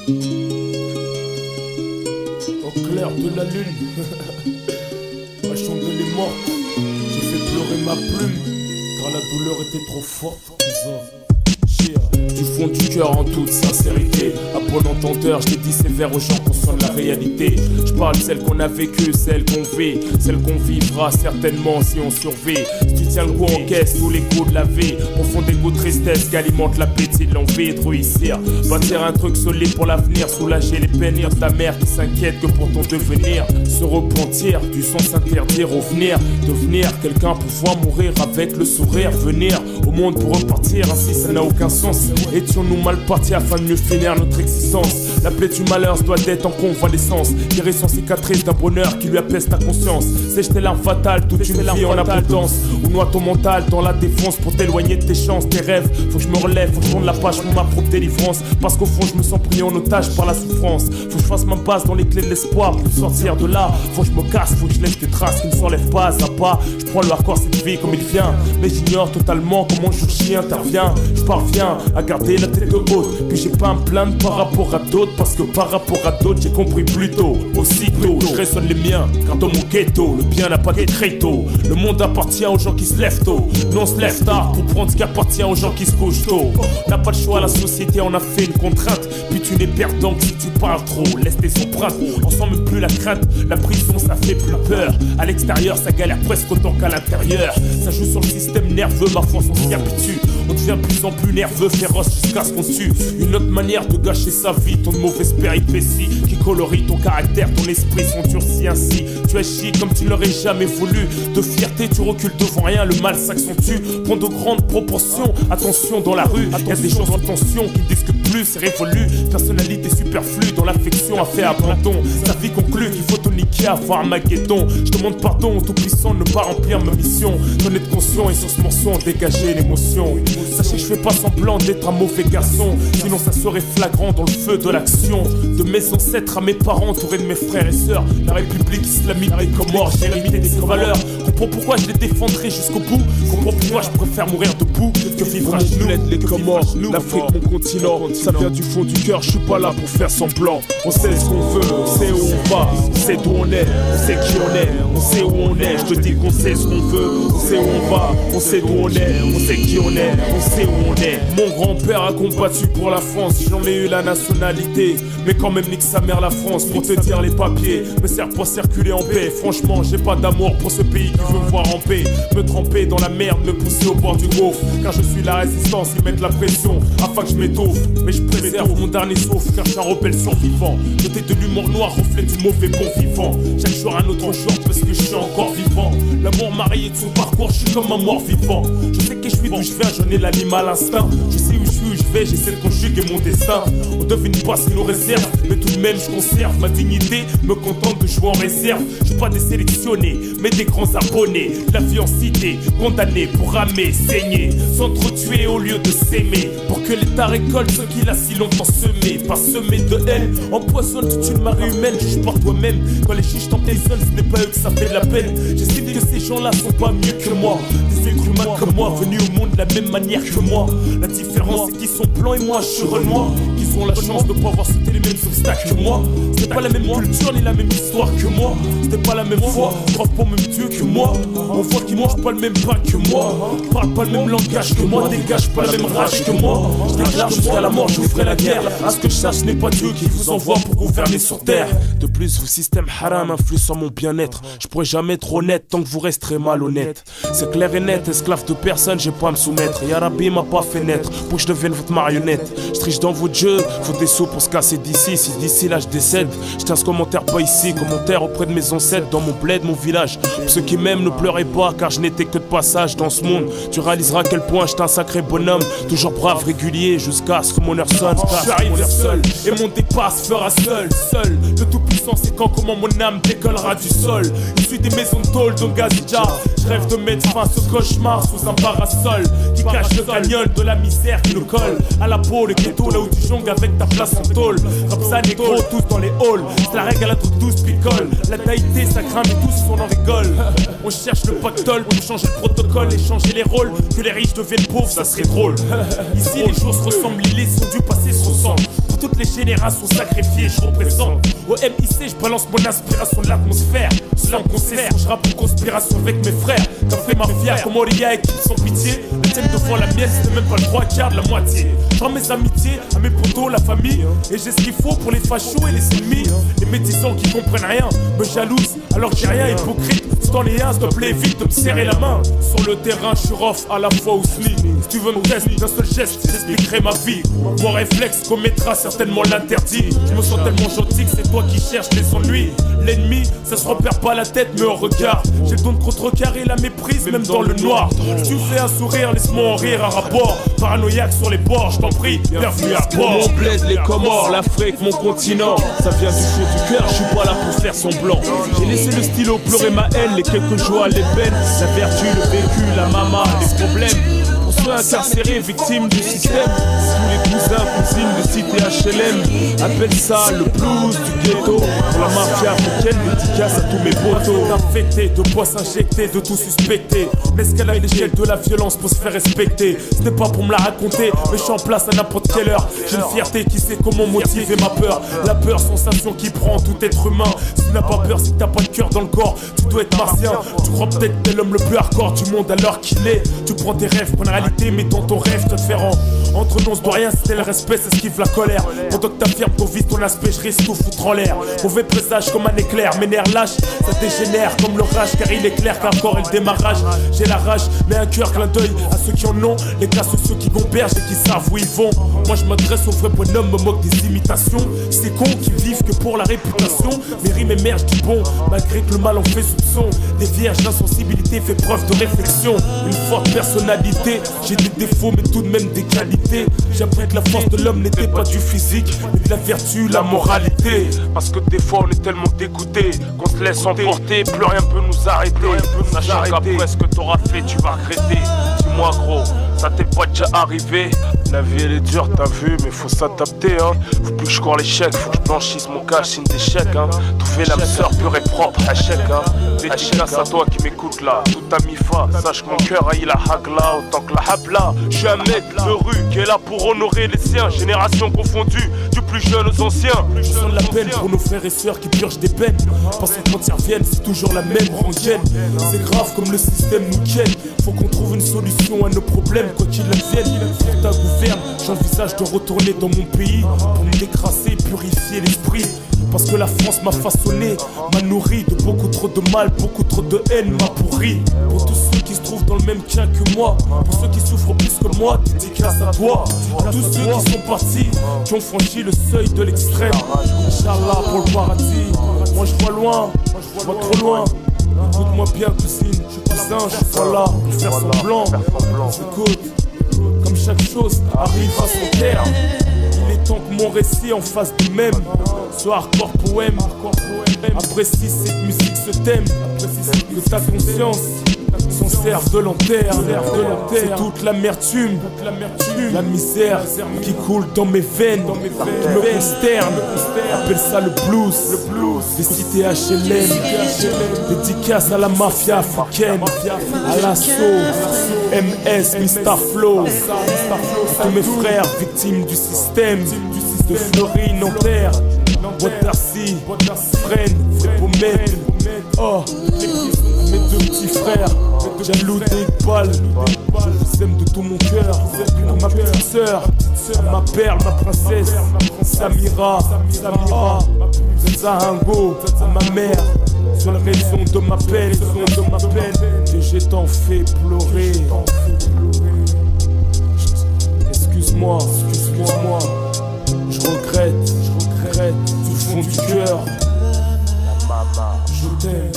Au clair de la lune, ma chandelle est morte. J'ai fait pleurer ma plume, car la douleur était trop forte. Du fond du cœur en toute sincérité, à bon entendeur, je t'ai dit ces vers aux gens conscients de la réalité. Je parle de celle qu'on a vécue, celle qu'on vit, celle qu'on vivra certainement si on survit. Si tu tiens le coup en caisse, tous les coups de la vie, profond égo de tristesse qui alimente l'appétit de l'envie de réussir. Bâtir un truc solide pour l'avenir, soulager les peines de ta mère qui s'inquiète que pour ton devenir. Se repentir, du sens interdire au venir, devenir quelqu'un, pouvoir mourir avec le sourire. Venir au monde pour repartir, ainsi ça n'a aucun sens. Étions-nous mal partis afin de mieux finir notre existence. La plaie du malheur doit être en convalescence, guérir sans cicatrice d'un bonheur qui lui apaise ta conscience. Sèche tes larmes fatales, toute une vie en abondance, ou noie ton mental dans la défonce pour t'éloigner de tes chances, tes rêves. Faut que je me relève, faut que je tourne la page pour ma propre délivrance, parce qu'au fond je me sens pris en otage par la souffrance. Faut que je fasse ma base dans les clés de l'espoir pour sortir de là. Faut que je me casse, faut que je laisse des traces qui ne s'enlèvent pas à pas. Je prends le hardcore cette vie comme il vient, mais j'ignore totalement comment le chien intervient. Je parviens à garder la tête haute, puis j'ai pas à me plaindre par rapport à d'autres, parce que par rapport à d'autres j'ai compris plus tôt. Aussitôt je résonne les miens, car dans mon ghetto le bien n'a pas d'écrit tôt. Le monde appartient aux gens qui se lèvent tôt, nous on se lève tard pour prendre ce qui appartient aux gens qui se couchent tôt. On n'a pas de choix, la société en a fait une contrainte, puis tu n'es perdant que si tu parles trop. Laisse tes empreintes, on sent même plus la crainte. La prison ça fait plus peur, à l'extérieur ça galère presque autant qu'à l'intérieur. Ça joue sur le système nerveux, ma force on s'y habitue. On devient de plus en plus nerveux, féroce jusqu'à ce qu'on tue. Une autre manière de gâcher sa vie, ton mauvaise péripétie qui colorie ton caractère, ton esprit s'endurcit ainsi. Tu agis comme tu ne l'aurais jamais voulu. De fierté, tu recules devant rien, le mal s'accentue. Prends de grandes proportions, attention dans la rue. Y'a des gens en tension qui discutent plus, c'est révolu. Personnalité superflue, dans l'affection a fait abandon. Sa vie conclut qu'il faut tout niquer avant Armageddon. Je demande pardon au tout-puissant de ne pas remplir ma mission. D'en être conscient et sur ce morceau dégager l'émotion. Sachez que je fais pas semblant d'être un mauvais garçon, sinon ça serait flagrant dans le feu de l'action. De mes ancêtres à mes parents, entouré de mes frères et sœurs, la République islamique des Comores, j'ai hérité des valeurs. Comprends pourquoi je les défendrai jusqu'au bout. Comprends pourquoi je préfère mourir debout que vivre à genoux. Les Comores, l'Afrique mon continent, ça vient du fond du cœur, je suis pas là pour faire semblant. On sait ce qu'on veut, on sait où on va, on sait d'où on est, on sait qui on est, on sait où on est. Je te dis qu'on sait ce qu'on veut, on sait où on va, on sait d'où on est, on sait qui on est, on sait où on est. Mon grand-père a combattu pour la France, j'en ai eu la nationalité, mais quand même nique sa mère la France. Pour te dire les papiers, me sert pour circuler en paix. Franchement j'ai pas d'amour pour ce pays qui veut me voir en paix. Me tremper dans la merde, me pousser au bord du gouffre, car je suis la résistance, ils mettent la pression afin que je m'étouffe. Mais je préserve mon dernier souffle, car je suis un rebelle survivant. Doté de l'humour noir, reflet du mauvais bon vivant. Chaque jour un autre jour parce que je suis encore vivant. L'amour marié de son parcours, je suis comme un mort vivant. Je sais que je suis d'où je viens, j'en ai l'animal instinct. Je sais où je suis, où je vais, j'essaie de conjuguer mon destin. On devine pas ce qu'il nous réserve, mais tout de même je conserve ma dignité, me contente de jouer en réserve. Je suis pas des sélectionnés, mais des grands abonnés. La vie en cité, condamnés pour ramer, saigner, s'entretuer au lieu de s'aimer. Pour que l'État récolte ce qu'il a si longtemps semé. Pas semé de haine, empoisonne toute une marée humaine. Juge par toi-même, quand les juges t'emprisonnent, ce n'est pas eux que ça fait de la peine. J'estime que ces gens-là sont pas mieux que moi. Des êtres humains comme moi, venus au monde de la même manière que moi. La différence c'est qu'ils sont blancs et moi je suis renois. Qu'ils ont la chance de pas avoir sauté les mêmes obstacles que moi. C'était pas la même culture ni la même histoire que moi. C'était pas la même foi, croient pas au même Dieu que moi. On voit qu'ils mangent pas le même pain que moi, parlent pas le même langage que moi, dégagent pas la même rage que moi. Je déclare jusqu'à la mort, je vous ferai la guerre. À ce que je sache, ce n'est pas Dieu qui vous envoie pour gouverner sur terre. De plus, vos systèmes haram influent sur mon bien-être. Je pourrai jamais être honnête tant que vous resterez malhonnête. C'est clair et net, esclave de personne, j'ai pas à me soumettre. Ya Rabbi m'a pas fait naître pour que je devienne votre marionnette. Je triche dans votre jeu, faut des sous pour se casser d'ici. Si d'ici là je décède, je tiens ce commentaire pas ici. Commentaire auprès de mes ancêtres, dans mon bled, mon village. Pour ceux qui m'aiment, ne pleurez pas, car je n'étais que de passage dans ce monde. Tu réaliseras à quel point j'étais un sacré bonhomme, toujours brave, régulier, jusqu'à ce que mon heure sonne. J'arrive seul, et mon départ se fera seul. Le tout puissant c'est quand comment mon âme décollera du sol. Issu des maisons de tôle d'Ongazija, je rêve de mettre fin à ce cauchemar sous un parasol qui cache le gagnol de la misère qui nous colle à la peau, le ghetto là où tu jongles avec ta place en tôle. Comme ça négro, tous dans les halls, c'est la règle à la toute douce picole. La taïté ça craint mais tous on en rigole. On cherche le pactole pour changer le protocole et changer les rôles. Que les riches deviennent pauvres, ça serait drôle. Ici les jours se ressemblent, les leçons du passé se ressemblent. toutes les générations sacrifiées, je représente. Au MIC, je balance mon inspiration de l'atmosphère. Sans concession, je rappe en conspiration avec mes frères. Café Mafia, comme Oria et qui sans pitié. La tienne devant la mienne, c'était même pas le 3/4 de la moitié. Je rends mes amitiés à mes potos, la famille. Et j'ai ce qu'il faut pour les fachos et les ennemis. Les médisants qui comprennent rien me jalousent alors que j'ai rien, hypocrite. C'est dans les 1, s'il te plaît, vite de me serrer la main. Sur le terrain, je suis rough à la fois au sli. Si tu veux me tester d'un seul geste, j'expliquerai ma vie. Mon réflexe commettra certainement l'interdit. Je me sens tellement gentil que c'est toi qui cherches les ennuis. L'ennemi, ça se repère pas la tête mais au regard. J'ai le don de contrecarrer la méprise même dans le noir. Si tu fais un sourire, laisse-moi en rire un rapport. Paranoïaque sur les bords, je t'en prie, bienvenue à bord. Mon bled, les Comores, l'Afrique, mon continent. Ça vient du fond du cœur, je suis pas là pour faire semblant. J'ai laissé le stylo pleurer ma haine, les quelques joies, les peines. La vertu, le vécu, la mama, les problèmes. Pour ceux incarcérés, victimes du système. Tous les cousins, cousines de cité HLM appellent ça le blues du ghetto. Pour la mafia africaine, dédicace à tous mes potos. Infecté, de poids s'injecter, de tout suspecter. L'escalade l'échelle de la violence pour se faire respecter. Ce n'est pas pour me la raconter, mais je suis en place à n'importe quelle heure. J'ai une fierté qui sait comment motiver ma peur. La peur, sensation qui prend tout être humain. Si tu n'as pas peur, c'est que t'as pas de cœur dans le corps. Tu dois être martien. Tu crois peut-être que t'es l'homme le plus hardcore du monde alors qu'il est. Tu prends tes rêves pour une réalité, mais dans ton rêve, je te fais rendre. Entre nous, on se doit rien, c'était le respect, ça esquive la colère. Pendant que t'affirmes ton vice, ton aspect, je risque tout foutre en l'air. Mauvais présage comme un éclair, mes nerfs lâches, ça dégénère comme l'orage, car il est clair qu'un corps est le démarrage. J'ai la rage, mais un cœur clin d'œil à ceux qui en ont. Les cas sont ceux qui gombergent et qui savent où ils vont. Moi je m'adresse aux vrais bonhommes, me moque des imitations. C'est cons qui vivent que pour la réputation. Mes rimes émergent du bon, malgré que le mal en fait soupçon. Des vierges d'insensibilité fait preuve de réflexion. Une forte personnalité, j'ai des défauts mais tout de même des qualités. J'ai appris que la force de l'homme n'était pas du physique, mais de la vertu, la moralité. Parce que des fois on est tellement dégoûté qu'on se laisse emporter, plus rien peut nous arrêter. Sachant qu'après ce que t'auras fait, tu vas regretter. Dis-moi gros, ça t'est pas déjà arrivé? La vie elle est dure, t'as vu, mais faut s'adapter hein. Faut plus que je cours l'échec, faut que je blanchisse mon cash, signe d'échec hein. Trouver l'âme sœur pure et propre, échec hein. Dédicace à toi qui m'écoute là, tout à mi-fa. Sache que mon cœur a eu la hagla autant que la habla. Je suis un mec de rue qui est là pour honorer les siens. Génération confondue, du plus jeune aux anciens. Je sens la peine pour nos frères et sœurs qui purgent des peines. Parce que quand ils reviennent, c'est toujours la même rengaine. C'est grave comme le système nous ken. Faut qu'on trouve une solution à nos problèmes, quoi qu'il advienne. Pour ta gouverne, j'envisage de retourner dans mon pays pour me décrasser, purifier l'esprit. Parce que la France m'a façonné, m'a nourri de beaucoup trop de mal, beaucoup trop de haine m'a pourri. Pour tous ceux qui se trouvent dans le même cas que moi, pour ceux qui souffrent plus que moi, dédicace à toi. À tous ceux qui sont partis, qui ont franchi le seuil de l'extrême. Inch'Allah pour le paradis. Moi je vois loin, je vois trop loin. Écoute-moi bien cousine, je suis cousin, je suis pas là pour faire semblant. Écoute, comme chaque chose arrive à son terme. Il est temps que mon récit en fasse de même. Soit hardcore poème, apprécie cette musique, ce thème. Que ta conscience s'en serve de lanterne. C'est toute l'amertume, la misère qui coule dans mes veines. Je me consterne, appelle ça le blues. Des cités HLM, dédicace à la mafia africaine, à l'assaut, MS, Mr. Flow. Tous mes frères victimes du système, de Fleury, Nanterre, Watersi, Fresnes, Pomède. Oh, mes deux petits frères, jaloux des balles. Je vous aime de tout mon cœur. Ma petite sœur, ma perle, ma princesse, Samira, Zahango, ma mère. Sur la raison de ma peine, que j'ai tant fait pleurer. Excuse-moi, je regrette, du fond du cœur. Je t'aime.